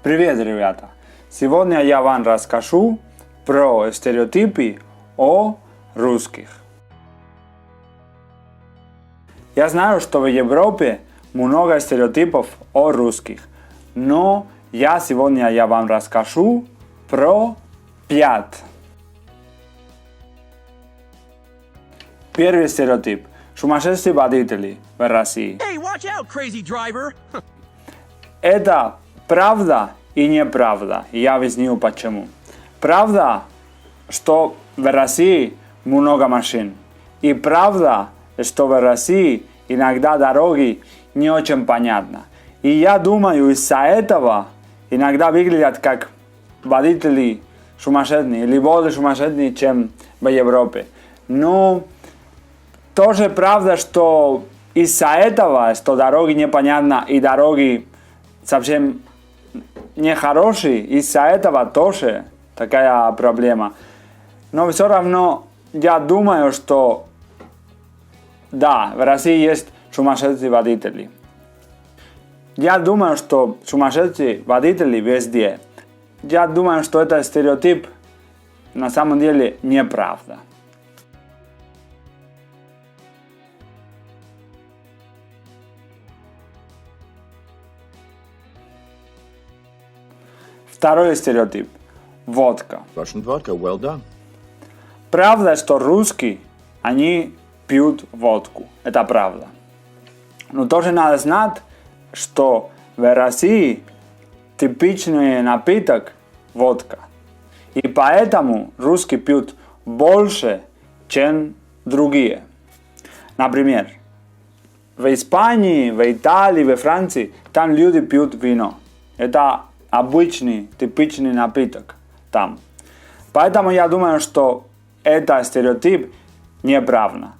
Привет, ребята! Сегодня я вам расскажу про стереотипы о русских. Я знаю, что в Европе много стереотипов о русских, но сегодня я вам расскажу про 5. Первый стереотип. Сумасшедшие водители в России. Hey, watch out, crazy driver! Это правда и неправда. Я объясню почему. Правда, что в России много машин. И правда, что в России иногда дороги не очень понятны. И я думаю, из-за этого иногда выглядят как водители сумасшедшие или более сумасшедшие, чем в Европе. Но тоже правда, что из-за этого, что дороги непонятны и дороги совсем нехорошие, из-за этого тоже такая проблема. Но все равно я думаю, что да, в России есть сумасшедшие водители. Я думаю, что сумасшедшие водители везде. Я думаю, что это стереотип на самом деле неправда. Второй стереотип. Водка. Russian vodka, well done. Правда, что русские, они пьют водку. Это правда. Но тоже надо знать, что в России типичный напиток – водка. И поэтому русские пьют больше, чем другие. Например, в Испании, в Италии, во Франции там люди пьют вино. Это обычный, типичный напиток там. Поэтому я думаю, что это стереотип неправда.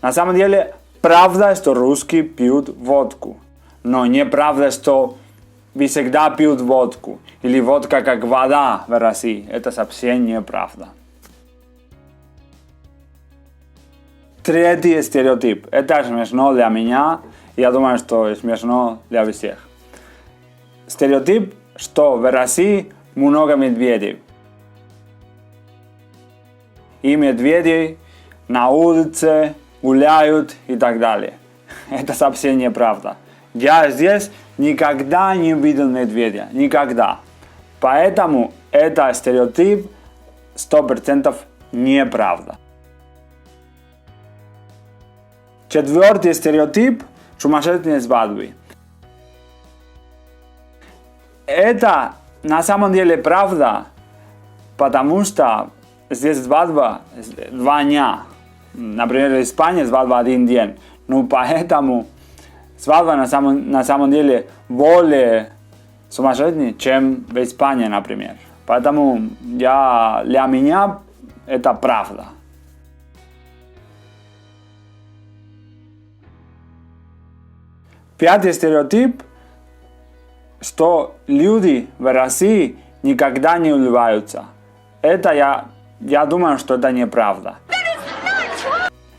На самом деле, правда, что русские пьют водку. Но неправда, что всегда пьют водку. Или водка как вода в России. Это совсем неправда. Третий стереотип. Это смешно для меня. Я думаю, что смешно для всех. Стереотип, что в России много медведей. И медведи на улице гуляют и так далее. Это совсем неправда. Я здесь никогда не видел медведя. Никогда. Поэтому это стереотип 100% неправда. Четвертый стереотип – сумасшедшие свадьбы. Это на самом деле правда, потому что здесь свадьба 2 дня. Например, в Испании свадьба 1 день. Ну, поэтому свадьба на самом деле более сумасшедшая, чем в Испании, например. Поэтому для меня это правда. Пятый стереотип, что люди в России никогда не улыбаются. Это я думаю, что это неправда.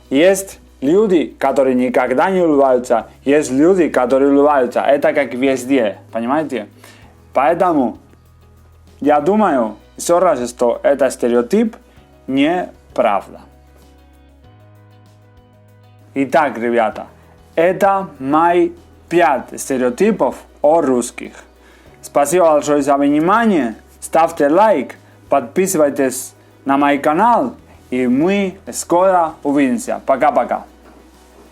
Есть люди, которые никогда не улыбаются, есть люди, которые улыбаются. Это как везде, понимаете? Поэтому я думаю, все раз, что это стереотип неправда. Итак, ребята, это мои 5 стереотипов о русских. Спасибо большое за внимание. Ставьте лайк, подписывайтесь на мой канал. И мы скоро увидимся. Пока-пока.